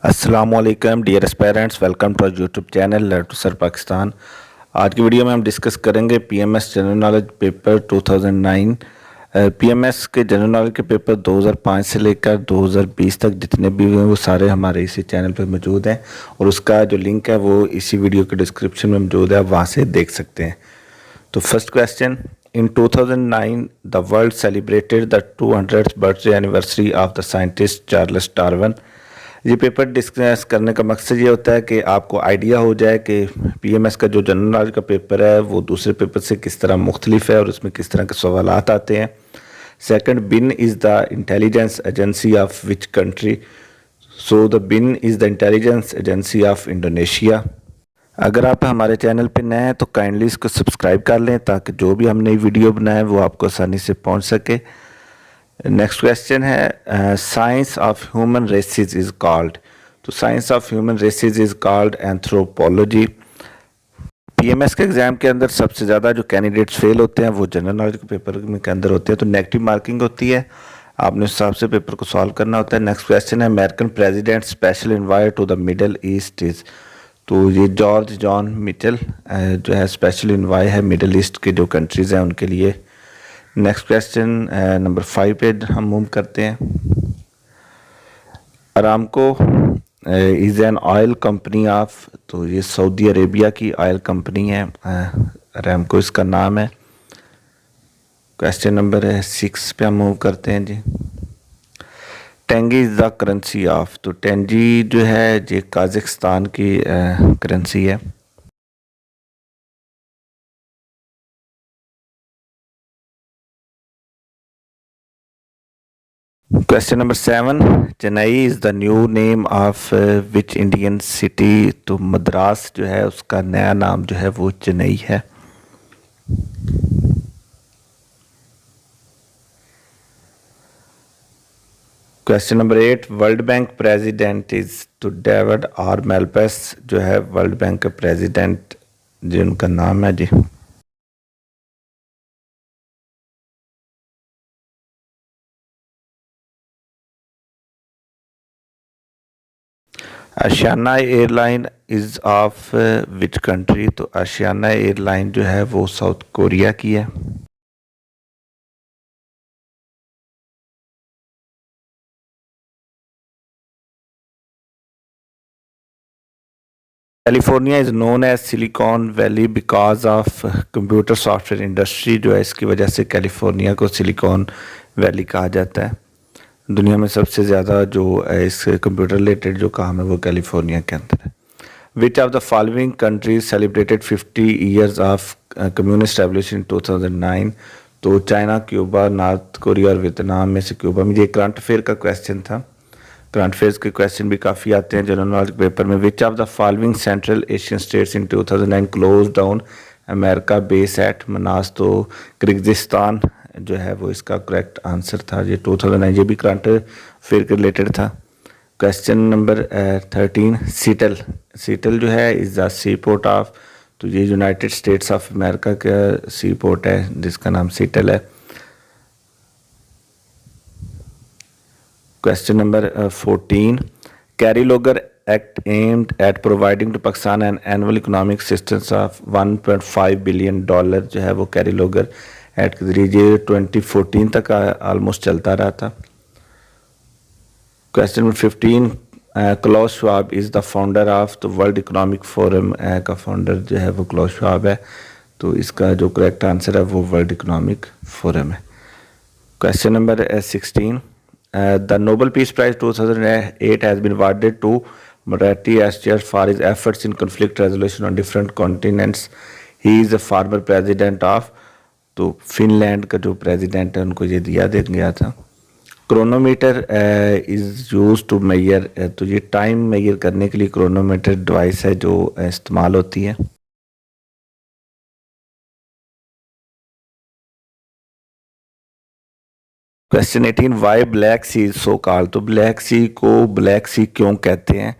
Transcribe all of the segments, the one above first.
अस्सलामुअलैकुम dear aspirants, welcome to our YouTube channel learn to sir Pakistan. आज की video में हम डिस्कस करेंगे PMS general knowledge paper 2009। PMS के जनरल नॉलेज के पेपर 2005 से लेकर 2020 तक जितने भी हुए वो सारे हमारे इसी चैनल पर मौजूद हैं और उसका जो लिंक है वो इसी वीडियो के डिस्क्रिप्शन में मौजूद है, आप वहाँ से देख सकते हैं। तो first question, in 2009 the world celebrated the 200th birthday anniversary of the scientist Charles Darwin. ये पेपर डिस्कस करने का मकसद ये होता है कि आपको आइडिया हो जाए कि पीएमएस का जो जनरल नॉलेज का पेपर है वो दूसरे पेपर से किस तरह मुख्तलिफ है और उसमें किस तरह के सवाल आते हैं। Second, BIN is the intelligence agency of which country. So the BIN is the intelligence agency of Indonesia. अगर आप हमारे चैनल पे नए हैं तो काइंडली इसको सब्सक्राइब कर लें ताकि जो भी हम नई वीडियो बनाएं वो आपको आसानी से पहुंच सके। नेक्स्ट क्वेश्चन है, science of human races is called. तो science of human races is called anthropology. PMS के एग्जाम के अंदर सबसे ज़्यादा जो कैंडिडेट्स फेल होते हैं वो जनरल नॉलेज के पेपर में के अंदर होते हैं, तो नेगेटिव मार्किंग होती है, आपने उस हिसाब से पेपर को सॉल्व करना होता है। नेक्स्ट क्वेश्चन है, American president special invite to the Middle East is. तो ये जॉर्ज जॉन मिचेल जो है स्पेशल इन्वाइट है मिडल ईस्ट के जो कंट्रीज़ हैं उनके लिए। नेक्स्ट क्वेश्चन नंबर 5 पे हम मूव करते हैं। Aramco is an oil company of. तो ये सऊदी अरेबिया की ऑयल कंपनी है, अरामको इसका नाम है। क्वेश्चन नंबर 6 पे हम मूव करते हैं जी। Tenge is the currency of. तो टेंजी जो है ये काज़ाकिस्तान की करेंसी है। Question number 7, Chennai is the new name of which Indian city. तो मद्रास जो है उसका नया नाम जो है वो चेन्नई है। Question number 8, world bank president is. तो डेविड आर मेल्पस जो है वर्ल्ड बैंक के प्रेसिडेंट जी उनका नाम है जी। आशियाना airline is of which country. तो आशियाना एयरलाइन जो है वो साउथ कोरिया की है। California is known as Silicon Valley because of computer software industry. जो है इसकी वजह से कैलिफोर्निया को सिलिकॉन वैली कहा जाता है। दुनिया में सबसे ज़्यादा जो इस कंप्यूटर रिलेटेड जो काम है वो कैलिफोर्निया के अंदर है। Which of the following countries celebrated 50 years of communist revolution 2009। तो चाइना, क्यूबा, नॉर्थ कोरिया और वियतनाम में से क्यूबा में। ये करंट अफेयर का क्वेश्चन था। करंट अफेयर्स के क्वेश्चन भी काफ़ी आते हैं जनरल नॉलेज पेपर में। Which of the following central Asian states in 2009 close down America base at Manas. तो किर्गिस्तान जो है वो इसका करेक्ट आंसर था। ये 2009 ये भी करंट अफेयर के रिलेटेड था। Question number 13, Seattle. सीटल जो है is the sea port of. तो ये यूनाइटेड स्टेट्स ऑफ अमेरिका का सी पोर्ट है जिसका नाम सीटल है। Question number 14, Kerry Lugar act aimed at providing to Pakistan an annual economic assistance of $1.5 billion जो है वो कैरी लोगर एक्ट के जरिए 2014 तक ऑलमोस्ट चलता रहा था। Question number 15, Klaus Schwab is the founder of the World Economic Forum का फाउंडर जो है वो क्लॉस श्वाब है। तो इसका जो करेक्ट आंसर है वो वर्ल्ड इकोनॉमिक फोरम है। Question number 16, the Nobel Peace Prize 2008 has been awarded to Marathi Ashtar for his efforts in conflict resolution on different continents. He is the former president of। तो Finland का जो president है उनको ये दिया गया था। Chronometer is use to measure. तो ये टाइम मेजर करने के लिए क्रोनोमीटर डिवाइस है जो इस्तेमाल होती है। Question 18, why Black Sea so called. तो ब्लैक सी को ब्लैक सी क्यों कहते हैं।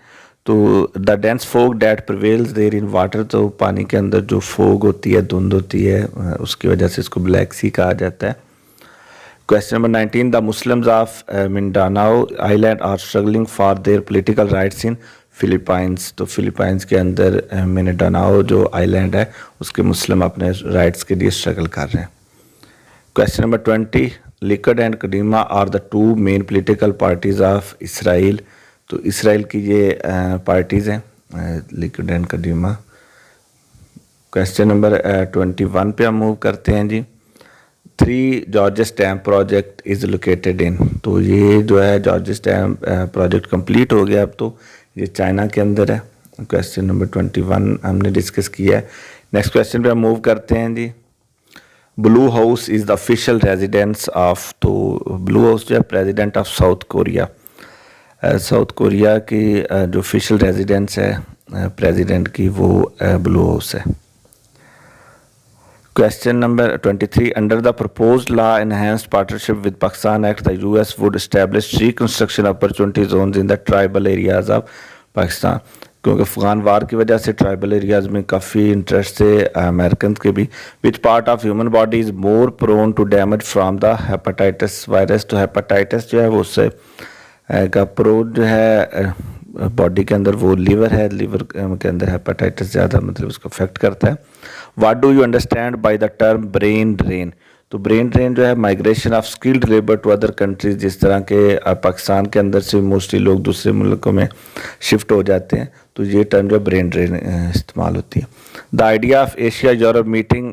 तो the dense fog that prevails there in water. तो पानी के अंदर जो फोग होती है, धुंध होती है, उसकी वजह से इसको ब्लैक सी कहा जाता है। Question number 19. The Muslims of Mindanao Island are struggling for their political rights in Philippines. तो फिलीपाइंस के अंदर मिंडानाओ जो आइलैंड है उसके मुस्लिम अपने राइट्स के लिए स्ट्रगल कर रहे हैं। Question number 20. Likud and Kadima are the two main political parties of Israel. तो इसराइल की ये पार्टीज़ हैं Likud and Kadima. Question number 21 पे हम मूव करते हैं जी। 3 Gorges dam project is located in. तो ये जो है जॉर्जियस डैम प्रोजेक्ट कंप्लीट हो गया, अब तो ये चाइना के अंदर है। क्वेश्चन नंबर 21 हमने डिस्कस किया है। नेक्स्ट क्वेश्चन पे हम मूव करते हैं जी। Blue house is the official residence of. तो ब्लू हाउस जो है president of South Korea. South Korea की जो ऑफिशियल रेजिडेंस है प्रेसिडेंट की वो ब्लू हाउस है। Question number 23. Under the proposed law enhanced partnership with Pakistan Act, the US would establish reconstruction opportunity zones in the tribal areas of Pakistan. क्योंकि अफगान वार की वजह से ट्राइबल एरियाज़ में काफ़ी इंटरेस्ट थे अमेरिकन के भी। Which part of human body is more prone to damage from the hepatitis virus. तो हेपेटाइटिस जो है वो उससे का प्रोन जो है बॉडी के अंदर वो लीवर है, लीवर के अंदर हेपेटाइटिस ज़्यादा मतलब उसको अफेक्ट करता है। What do you understand by the term brain drain. तो ब्रेन ड्रेन जो है migration of skilled labour to other countries. जिस तरह के पाकिस्तान के अंदर से मोस्टली लोग दूसरे मुल्कों में शिफ्ट हो जाते हैं, तो ये टर्म जो ब्रेन ड्रेन इस्तेमाल होती है। The idea of Asia Europe meeting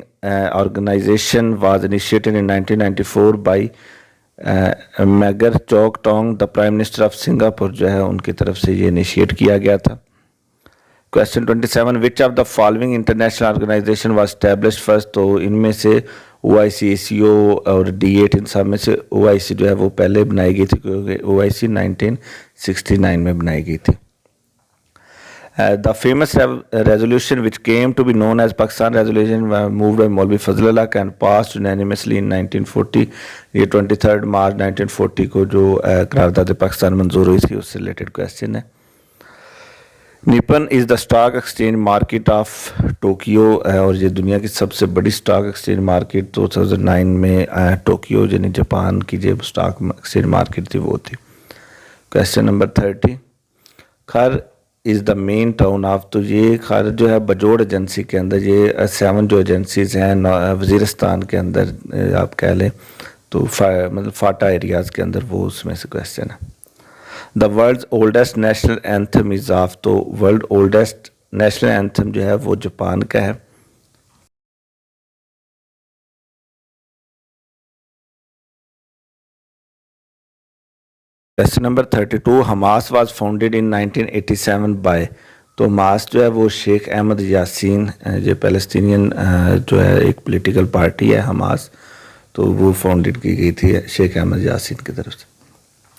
organisation was initiated in 1994 by मैगर Chok Tong, the prime minister of Singapore जो है उनकी तरफ से ये इनिशिएट किया गया था। Question 27. Which of the following international organisation was established first. तो इनमें से OIC, ACO और D8 इन सब में से OIC जो है वो पहले बनाई गई थी, क्योंकि OIC 1969 में बनाई गई थी। The famous resolution which came to be known as Pakistan Resolution moved by Maulvi Fazl Haq and passed unanimously in 1940। ये 23 मार्च 1940 को जो करारदाद पाकिस्तान मंजूर हुई थी उससे रिलेटेड क्वेश्चन है। Nippon is the stock exchange market of Tokyo, और ये दुनिया की सबसे बड़ी स्टॉक एक्सचेंज मार्केट 2009 में टोक्यो यानी जापान की जो स्टॉक एक्सचेंज मार्केट थी वो थी। Question number 30. खर is the main town of. तो ये खर जो है बजोड़ एजेंसी के अंदर, ये 7 जो एजेंसीज़ हैं वज़ीरिस्तान के अंदर आप कह लें, तो मतलब फाटा एरियाज़ के अंदर वो उसमें से क्वेश्चन है। The world's oldest national anthem is of. तो वर्ल्ड ओल्डेस्ट नेशनल एंथम जो है वो जापान का है। Question number 32. Hamas was founded in 1987 by. तो हमास जो है वो शेख अहमद यासीन, जो पैलेस्टीनियन जो है एक पॉलिटिकल पार्टी है हमास, तो वो फाउंडेड की गई थी शेख अहमद यासीन की तरफ से।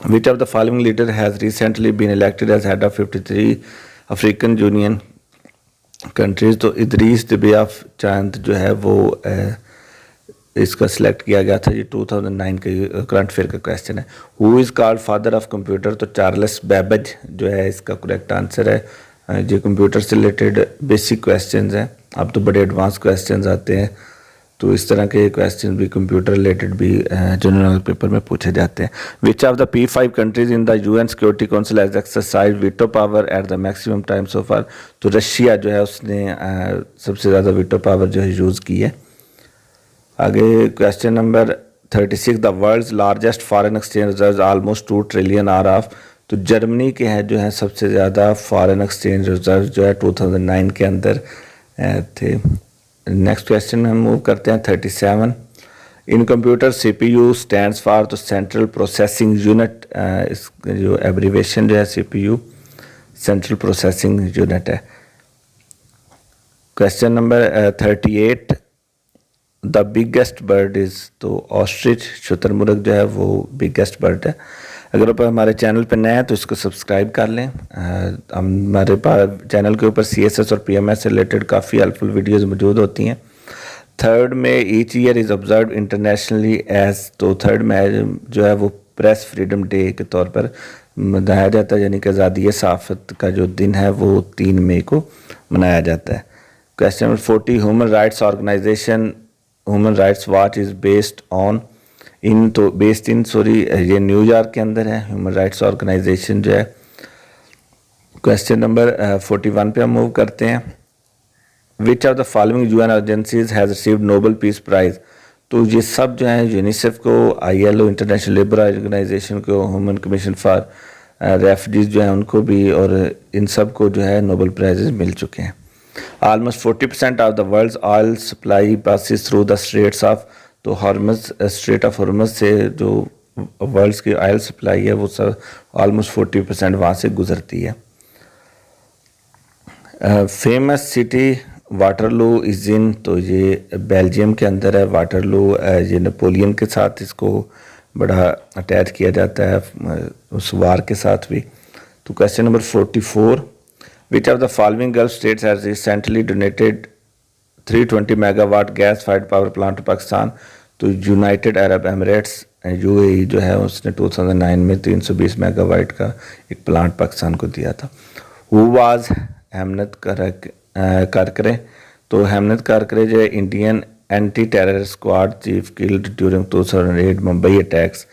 Which of the following leader has recently been elected as head of 53 African Union countries। तो इदरीस दिबे ऑफ चांद जो है वो इसका सिलेक्ट किया गया था। ये 2009 का करंट अफेयर का क्वेश्चन है। Who is called father of computer. तो चार्ल्स बेबेज जो है इसका करेक्ट आंसर है। जो कंप्यूटर से रिलेटेड बेसिक क्वेश्चंस हैं, अब तो बड़े एडवांस क्वेश्चंस आते हैं, तो इस तरह के क्वेश्चन भी कंप्यूटर रिलेटेड भी जनरल पेपर में पूछे जाते हैं। Which of the P5 countries in the UN security council has exercise veto power at the maximum time so far. तो रशिया जो है उसने सबसे ज़्यादा वीटो पावर जो है यूज़ की है। आगे question number 36. The world's largest foreign exchange reserve almost 2 trillion are of. तो जर्मनी के हैं जो है सबसे ज़्यादा फॉरेन एक्सचेंज रिजर्व जो है 2009 के अंदर थे। नेक्स्ट क्वेश्चन में हम मूव करते हैं 37. इन कंप्यूटर CPU स्टैंड्स फॉर। तो सेंट्रल प्रोसेसिंग यूनिट, इस जो एब्रीवेशन जो है CPU सेंट्रल प्रोसेसिंग यूनिट है। Question number 38. The biggest bird is. तो ऑस्ट्रिच शुतुरमुर्ग जो है वो बिगेस्ट बर्ड है। अगर आप हमारे चैनल पर नए हैं तो इसको सब्सक्राइब कर लें। हमारे पास चैनल के ऊपर CSS और PMS से रिलेटेड काफ़ी हेल्पफुल वीडियोस मौजूद होती हैं। 3 May each year is observe internationally as. तो 3 मई जो है वो प्रेस फ्रीडम डे के तौर पर मनाया जाता है, यानी कि आज़ादी सहाफ़त का जो दिन है वो 3 मई को मनाया जाता है। Question number 40. Human rights organisation Human Rights Watch is based on. तो बेस्ड इन ये न्यूयॉर्क के अंदर है। ह्यूमन राइट्स ऑर्गेनाइजेशन जो है। क्वेश्चन नंबर 41 पे हम मूव करते हैं। Which of the following UN agencies has received Nobel peace prize. तो ये सब जो है यूनिसेफ को, ILO इंटरनेशनल लेबर ऑर्गेनाइजेशन को, ह्यूमन कमीशन फॉर रेफ्यूजीज जो है उनको भी, और इन सब को जो है नोबेल प्राइजेज मिल चुके हैं। Almost 40% of the world's oil supply passes through the straits of, तो हॉर्मज, स्ट्रेट ऑफ हॉर्मज से जो वर्ल्ड्स की ऑयल सप्लाई है वो सब ऑलमोस्ट 40% वहाँ से गुजरती है। Famous city Waterloo is in, तो ये बेल्जियम के अंदर है। वाटरलू ये नेपोलियन के साथ इसको बड़ा अटैच किया जाता है, उस वार के साथ भी। तो question number 44, which of the following Gulf states has recently donated 320 megawatt gas fired power plant to Pakistan. तो यूनाइटेड अरब एमिरेट्स, UAE जो है उसने 2009 में 320 मेगावाट का एक प्लांट पाकिस्तान को दिया था। हु वाज हेमनत कारकरे, तो हेमनत कारकरे जो Indian anti terror squad chief killed during 2008 Mumbai attacks.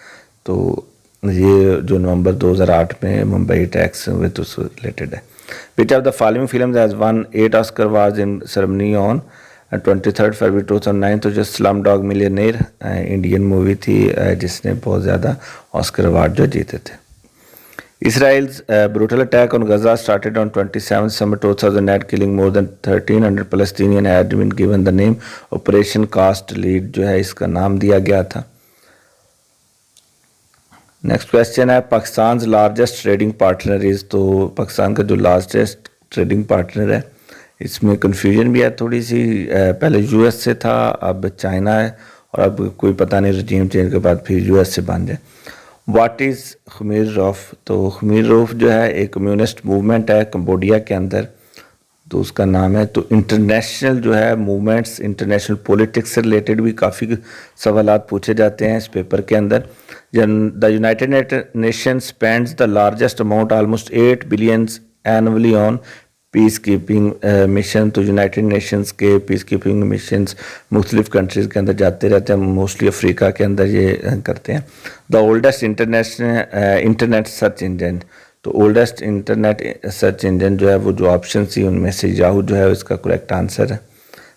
तो ये जो नवंबर 2008 में मुंबई अटैक्स हुए तो उससे रिलेटेड है। Which of the following films has one 8 Oscar was in ceremony on 23 फरवरी 2009। तो जो slum dog millionaire Indian movie थी जिसने बहुत ज़्यादा ऑस्कर अवार्ड जो जीते थे। Israel's brutal attack on Gaza started on 27 December 2008, killing more than 1300 Palestinians, had been given the name Operation Cast Lead, जो है इसका नाम दिया गया था। नेक्स्ट क्वेश्चन है, Pakistan largest trading partner is. तो पाकिस्तान का जो लार्जेस्ट ट्रेडिंग पार्टनर है, इसमें कन्फ्यूजन भी है थोड़ी सी, पहले US से था, अब चाइना है, और अब कोई पता नहीं रजीम चेंज के बाद फिर US से बन जाए। व्हाट इज़ खमीर रौफ, तो खमीर रौफ जो है एक कम्युनिस्ट मूवमेंट है कंबोडिया के अंदर, तो उसका नाम है। तो इंटरनेशनल जो है मूवमेंट्स, इंटरनेशनल पॉलिटिक्स से रिलेटेड भी काफ़ी सवालात पूछे जाते हैं इस पेपर के अंदर। The United Nations spends the largest amount almost 8 billion annually on peace keeping mission. तो यूनाइटेड नेशंस के पीस कीपिंग मिशंस मुख्तलिफ कंट्रीज़ के अंदर जाते रहते हैं, मोस्टली अफ्रीका के अंदर ये करते हैं। The oldest internet search engine, तो ओल्डेस्ट इंटरनेट सर्च इंजन जो है वो जो ऑप्शन थी उनमें से याहू जो है इसका करेक्ट आंसर है।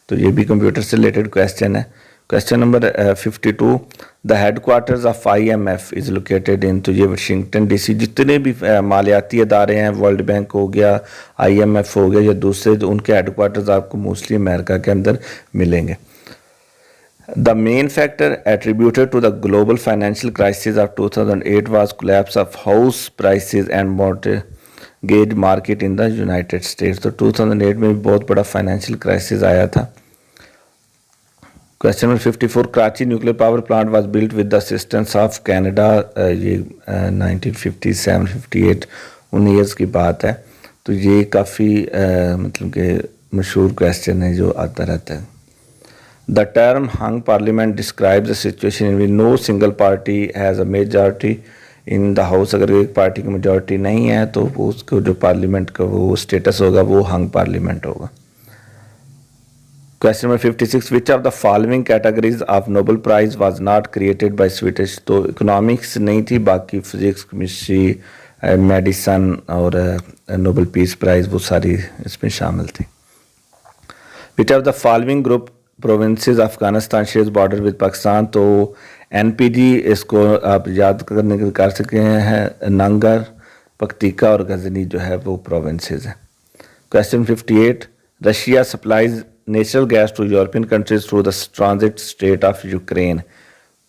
तो ये भी कंप्यूटर से रिलेटेड क्वेश्चन है। Question number 52, the headquarters of IMF is located in. तो ये वाशिंगटन DC, जितने भी मालियाती अदारे हैं, वर्ल्ड बैंक हो गया, IMF हो गया या दूसरे, तो उनके हेडक्वार्टर्स आपको मोस्टली अमेरिका के अंदर मिलेंगे। The main factor attributed to the global financial crisis of 2008 was collapse of house prices and mortgage market in the United States. तो 2008 में बहुत बड़ा फाइनेंशियल क्राइसिस आया था। Question number 54, Karachi nuclear power plant was built with the assistance of Canada. ये 1957-58 उन years की बात है। तो ये काफ़ी मतलब कि मशहूर क्वेश्चन है जो आता रहता है। The term hung parliament describes the situation in which no single party has a majority in the house. अगर एक पार्टी की मेजॉरिटी नहीं है तो उसको जो पार्लियामेंट का वो स्टेटस होगा वो हंग पार्लियामेंट होगा। Question number 56, which of the following categories of Nobel prize was not created by Swedish. तो इकोनॉमिक्स नहीं थी, बाकी फिजिक्स, केमिस्ट्री, मेडिसन और नोबेल पीस प्राइज वो सारी इसमें शामिल थी। Which of the following group provinces Afghanistan shares border with Pakistan. तो NPG इसको आप याद करने के कर सके हैं, नंगर, पक्तिका और गजनी जो है वो प्रोविंसेस हैं। Question 58, Russia supplies natural gas to European countries through the transit state of Ukraine.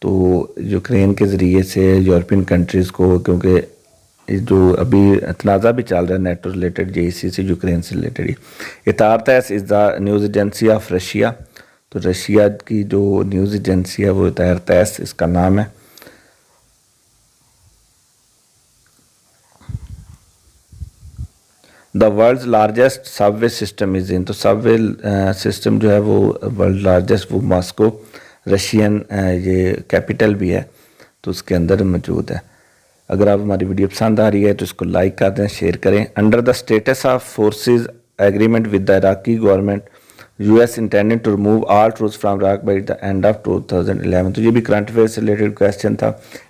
तो यूक्रेन के ज़रिए से यूरोपियन कंट्रीज़ को, क्योंकि जो अभी तनाज़ा भी चल रहा है नेटो रिलेटेड, JEC से यूक्रेन से रिलेटेड ही। ITAR TASS is the news agency of Russia. तो रशिया की जो न्यूज़ एजेंसी है वो इतारतैस इसका नाम है। The world largest Subway system is in. तो सबवे सिस्टम जो है वो वर्ल्ड लार्जेस्ट वो मॉस्को रशियन ये कैपिटल भी है, तो उसके अंदर मौजूद है। अगर आप हमारी वीडियो पसंद आ रही है तो इसको लाइक कर दें, शेयर करें। Under the status of forces agreement with the Iraqi government, US intending to remove all troops from Iraq by the end of 2011। तो ये भी करंट अफेयर से रिलेटेड क्वेश्चन था।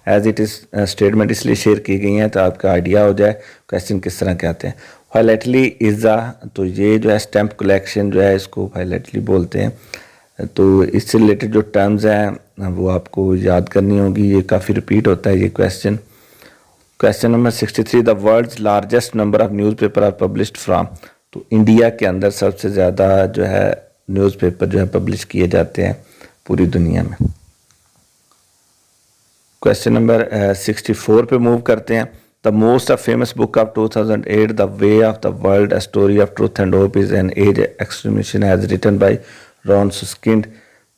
एज इट इज़ स्टेटमेंट इसलिए share की गई हैं तो आपका आइडिया हो जाए क्वेश्चन किस तरह के आते हैं। फाइलेटली इज़ा, तो ये जो है स्टैम्प कलेक्शन जो है इसको फाइलेटली बोलते हैं। तो इससे रिलेटेड जो टर्म्स हैं वो आपको याद करनी होगी, ये काफ़ी रिपीट होता है ये question. Question number 63, the world's largest number of newspaper are published from. तो इंडिया के अंदर सबसे ज़्यादा जो है न्यूज़पेपर जो है पब्लिश किए जाते हैं पूरी दुनिया में। क्वेश्चन नंबर 64 पे मूव करते हैं। The most of famous book of 2008, the way of the world, a story of truth and hope is an age extremism has written by Ron Suskind.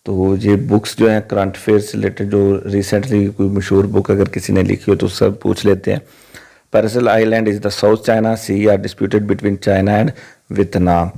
तो ये बुक्स जो हैं करंट अफेयर से related, जो recently कोई मशहूर book अगर किसी ने लिखी हो तो सब पूछ लेते हैं। Paracel island is the South China sea are disputed between China and Vietnam.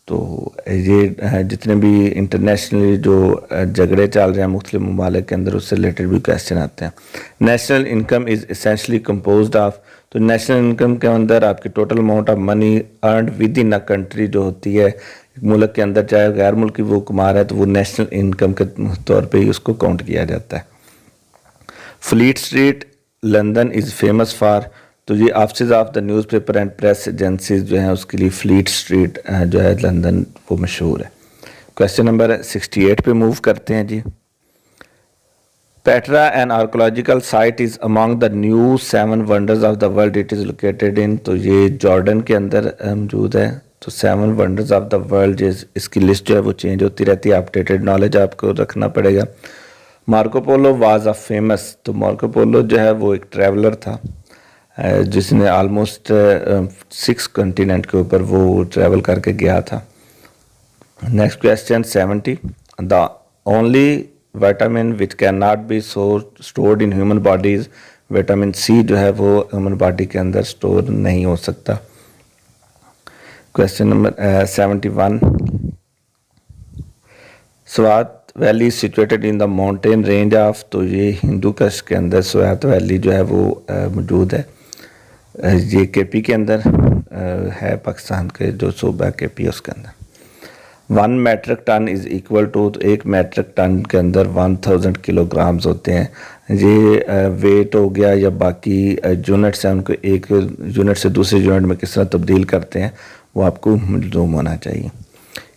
तो ये जितने भी इंटरनेशनली जो झगड़े चल रहे हैं मुख्तलिफ ममालिक के अंदर, उससे रिलेटेड भी क्वेश्चन आते हैं। National income is essentially composed of. तो नेशनल इनकम के अंदर आपकी total amount of money earned with in a country जो होती है एक मुल्क के अंदर, चाहे गैर मुल्की वो कमा रहा है तो वो नेशनल इनकम के तौर पे ही उसको काउंट किया जाता है। Fleet street London is famous for. तो ये office of the newspaper and press agencies जो हैं उसके लिए फ्लीट स्ट्रीट जो है लंदन वो मशहूर है। क्वेश्चन नंबर 68 पे मूव करते हैं जी। Petra an archaeological site is among the new 7 wonders of the world, it is located in. तो ये जॉर्डन के अंदर मौजूद है। तो 7 वंडर्स ऑफ द वर्ल्ड, इसकी लिस्ट जो है वो चेंज होती रहती है, अपडेटेड नॉलेज आपको रखना पड़ेगा। Marco Polo was a famous. तो मार्को पोलो जो है वो एक ट्रैवलर था जिसने आलमोस्ट 6 कॉन्टिनेंट के ऊपर वो ट्रैवल करके गया था। Next question 70, the only vitamin which can not be stored in human bodies, vitamin C जो है वो ह्यूमन बॉडी के अंदर स्टोर नहीं हो सकता। Question number 71, Swat valley situated in the mountain range of. तो ये हिंदू कश के अंदर स्वात वैली जो है वो मौजूद है। ये केपी के अंदर है, पाकिस्तान के जो सूबा केपी है उसके अंदर। 1 metric ton is equal to, तो 1 मेट्रिक टन के अंदर 1000 किलोग्राम्स होते हैं। ये वेट हो गया या बाकी यूनिट्स हैं, उनको एक यूनिट से दूसरे यूनिट में किस तरह तब्दील करते हैं वो आपको मालूम होना चाहिए।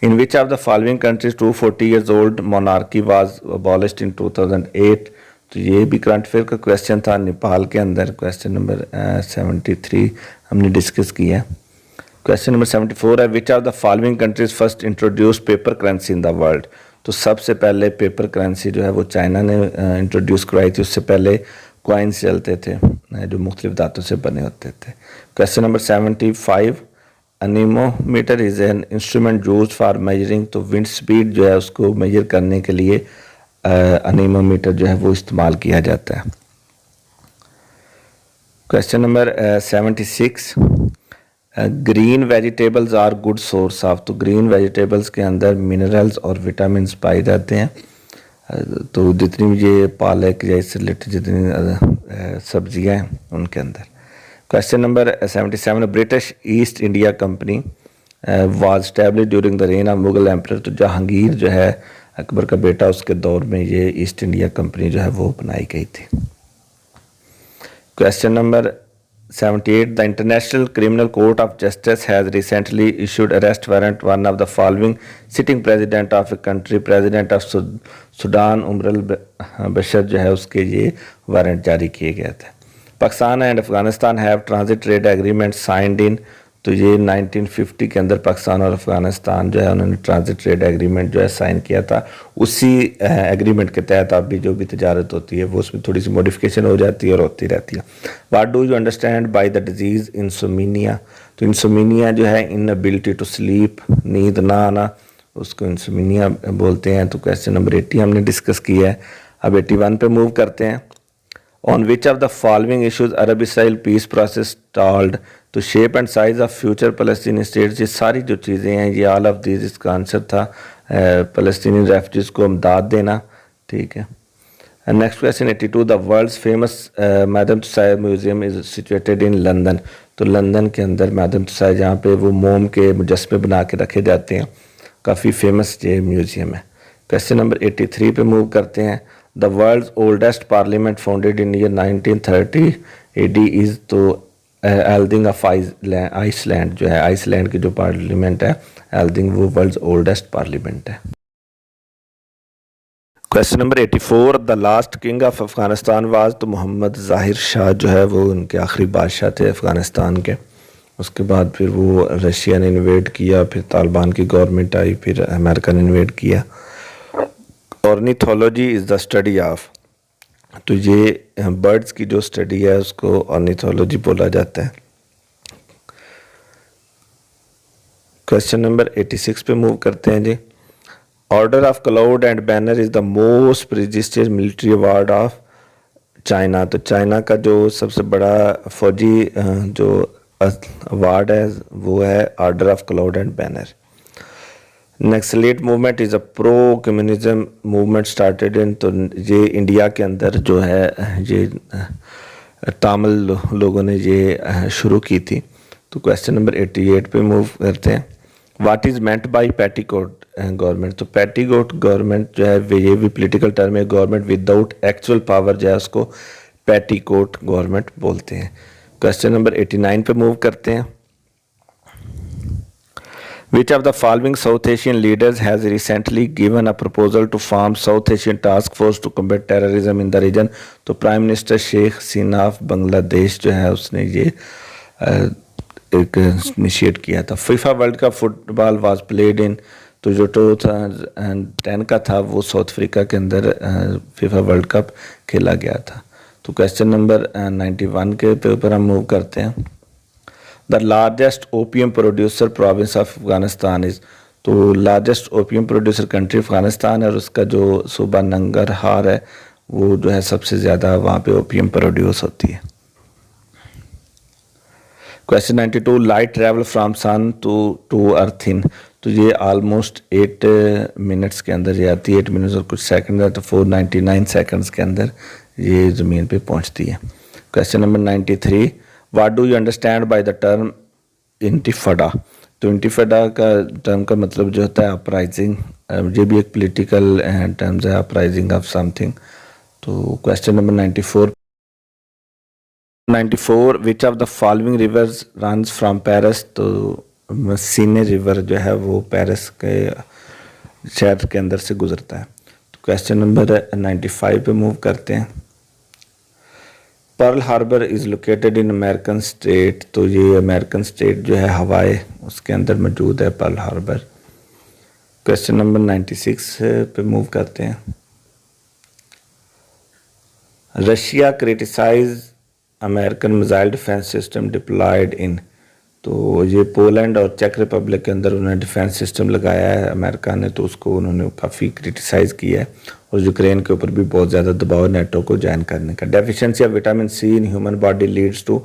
In which of the following countries 240 years old monarchy was abolished in 2008। तो ये भी करंट अफेयर का क्वेश्चन था नेपाल के अंदर। क्वेश्चन नंबर 73 हमने डिस्कस किया। क्वेश्चन नंबर 74 है, which of the following countries first introduce paper currency in the world. तो सबसे पहले पेपर करेंसी जो है वो चाइना ने इंट्रोड्यूस करवाई थी। उससे पहले कॉइन्स चलते थे जो मुख्तलिफ धातों से बने होते थे। Question number 75, anemometer is an instrument use for measuring. तो विंड स्पीड जो है उसको मेजर करने के लिए अनीमोमीटर जो है वो इस्तेमाल किया जाता है। Question number 76, green vegetables are good source of. तो ग्रीन वेजिटेबल्स के अंदर मिनरल्स और विटामिन पाए जाते हैं। तो जितनी भी ये पालक या इससे रिलेटेड जितनी सब्जियां हैं उनके अंदर। Question number 77, British east India company was established during the rain of Mughal emperor. तो जहांगीर जो है अकबर का बेटा, उसके दौर में ये ईस्ट इंडिया कंपनी जो है वो बनाई गई थी। Question number 78, the international criminal court of justice has recently issued arrest warrant one of the following sitting president of a country. President of Sudan Omar al Bashir जो है उसके ये वारंट जारी किए गए थे। Pakistan and Afghanistan have transit trade agreement signed in. तो ये 1950 के अंदर पाकिस्तान और अफगानिस्तान जो है उन्होंने ट्रांजिट ट्रेड एग्रीमेंट जो है साइन किया था। उसी एग्रीमेंट के तहत अभी जो भी तजारत होती है वो उसमें थोड़ी सी मॉडिफिकेशन हो जाती है और होती रहती है। What do you understand by the disease insomnia. तो इंसोमिनिया जो है इनएबिलिटी टू स्लीप, नींद ना आना, उसको इंसोमिनिया बोलते हैं। तो क्वेश्चन नंबर 80 हमने डिस्कस किया है। अब 81 पे मूव करते हैं। On which of the following issues Arab Israel peace process stalled. तो shape and size of future फ़लस्तीनी स्टेट्स, ये सारी जो चीज़ें हैं ये ऑल ऑफ दीज, इसका आंसर था फ़लस्तीनी रेफ्यूजीज़ को इमदाद देना। ठीक है। Next question 82, the world's famous Madame Tussauds museum is situated in London. तो लंदन के अंदर मैडम तुसाद जहाँ पे वो मोम के मुजस्मे बना के रखे जाते हैं, काफ़ी फेमस ये म्यूज़ियम है। क्वेश्चन नंबर 83 पे मूव करते हैं। The world's oldest parliament founded in year 1930 AD is तो एल्दिंग ऑफ आइसलैंड जो है, आइसलैंड की जो पार्लियामेंट है एल्दिंग, वो वर्ल्ड्स ओल्डेस्ट पार्लियामेंट है। Question number 84, the last king of Afghanistan was, तो मोहम्मद ज़ाहिर शाह जो है वो उनके आखिरी बादशाह थे अफ़गानिस्तान के। उसके बाद फिर वो रशिया ने इन्वेड किया, फिर तालिबान की गवर्नमेंट आई, फिर अमेरिका ने इन्वेड किया। Ornithology is the study of, तो ये बर्ड्स की जो स्टडी है उसको ऑर्निथोलॉजी बोला जाता है। क्वेश्चन नंबर 86 पे मूव करते हैं जी। Order of cloud and banner is the most prestigious military award of China, तो चाइना का जो सबसे बड़ा फौजी जो अवार्ड है वो है order of cloud and banner. Naxalite movement is a pro communism movement started in, तो ये इंडिया के अंदर जो है ये तामिल लोगों ने ये शुरू की थी। तो क्वेश्चन नंबर 88 पे मूव करते हैं। What is meant by petticoat government, तो पेटीकोट गवर्नमेंट जो है ये भी पॉलिटिकल टर्म है। गवर्नमेंट विदाउट एक्चुअल पावर जो है उसको पेटीकोट गवर्नमेंट बोलते हैं। क्वेश्चन नंबर 89 पे मूव करते हैं। Which of the following South Asian leaders has recently given a proposal to form South Asian Task Force to combat terrorism in the region, तो prime minister Sheikh Hasina of Bangladesh जो है उसने ये एक इनिशिएट किया था। FIFA world cup football was played in, तो जो 2010 का था वो साउथ अफ्रीका के अंदर फीफा वर्ल्ड कप खेला गया था। तो क्वेश्चन नंबर 91 के ऊपर हम मूव करते हैं। The largest opium producer province of Afghanistan is, तो largest opium producer country Afghanistan है और उसका जो सूबा नंगरहार है वो जो है सबसे ज़्यादा वहाँ पे ओपियम प्रोड्यूस होती है। Question 92, light travel from sun to earth in, तो ये ऑलमोस्ट 8 मिनट्स के अंदर ये आती है, 8 मिनट्स और कुछ सेकंड है, तो 499 सेकंड्स के अंदर ये ज़मीन पे पहुंचती है। Question number 93, what do you understand by the term intifada, तो इंटिफाडा का टर्म का मतलब जो होता है अपराइजिंग, ये भी एक पॉलिटिकल टर्म्स है, अपराइजिंग ऑफ समथिंग। तो question number 94, which of the following rivers runs from Paris, तो सीने रिवर जो है वो पेरिस के शहर के अंदर से गुजरता है। तो क्वेश्चन नंबर 95 पे मूव करते हैं। Pearl Harbor is located in American state, तो ये अमेरिकन स्टेट जो है हवाई उसके अंदर मौजूद है पर्ल हार्बर। क्वेश्चन नंबर 96 पे मूव करते हैं। Russia criticise American missile defence system deployed in, तो ये पोलैंड और चेक रिपब्लिक के अंदर उन्होंने डिफेंस सिस्टम लगाया है अमेरिका ने, तो उसको उन्होंने काफ़ी क्रिटिसाइज़ किया है और यूक्रेन के ऊपर भी बहुत ज़्यादा दबाव नेटो को ज्वाइन करने का। Deficiency of vitamin C in human body leads to,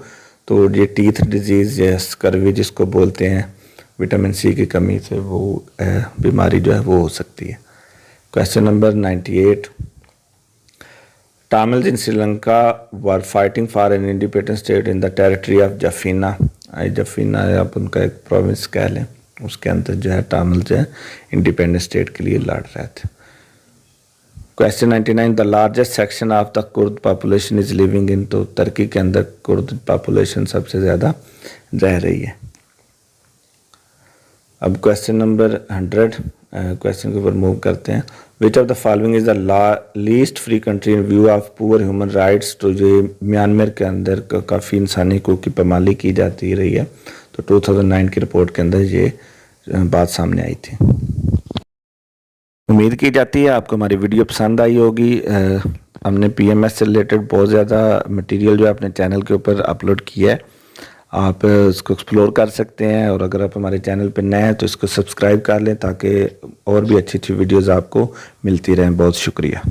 तो ये टीथ डिजीज़ या स्कर्वी जिसको बोलते हैं, विटामिन सी की कमी से वो बीमारी जो है वो हो सकती है। Question number 98, Tamils in Sri Lanka were fighting for an independent state in the territory of Jaffna, जफीना आप उनका एक प्रोविंस कह लें, उसके अंदर जो है टामिल जो है इंडिपेंडेंट स्टेट के लिए लड़ रहे थे। Question 99, the largest section of the Kurd population is living in, तो तुर्की के अंदर कुर्द पॉपुलेशन सबसे ज़्यादा रह रही है। अब क्वेश्चन नंबर 100 क्वेश्चन के ऊपर मूव करते हैं। Which of the following is the least free country in view of poor human rights, तो ये म्यांमार के अंदर काफ़ी इंसानी हकूक़ की पामाली की जाती रही है, तो 2009 की रिपोर्ट के अंदर ये बात सामने आई थी। उम्मीद की जाती है आपको हमारी वीडियो पसंद आई होगी। हमने पीएमएस से रिलेटेड बहुत ज़्यादा मटेरियल जो है अपने चैनल के ऊपर अपलोड किया है, आप इसको एक्सप्लोर कर सकते हैं, और अगर आप हमारे चैनल पर नए हैं तो इसको सब्सक्राइब कर लें ताकि और भी अच्छी अच्छी वीडियोज़ आपको मिलती रहें। बहुत शुक्रिया।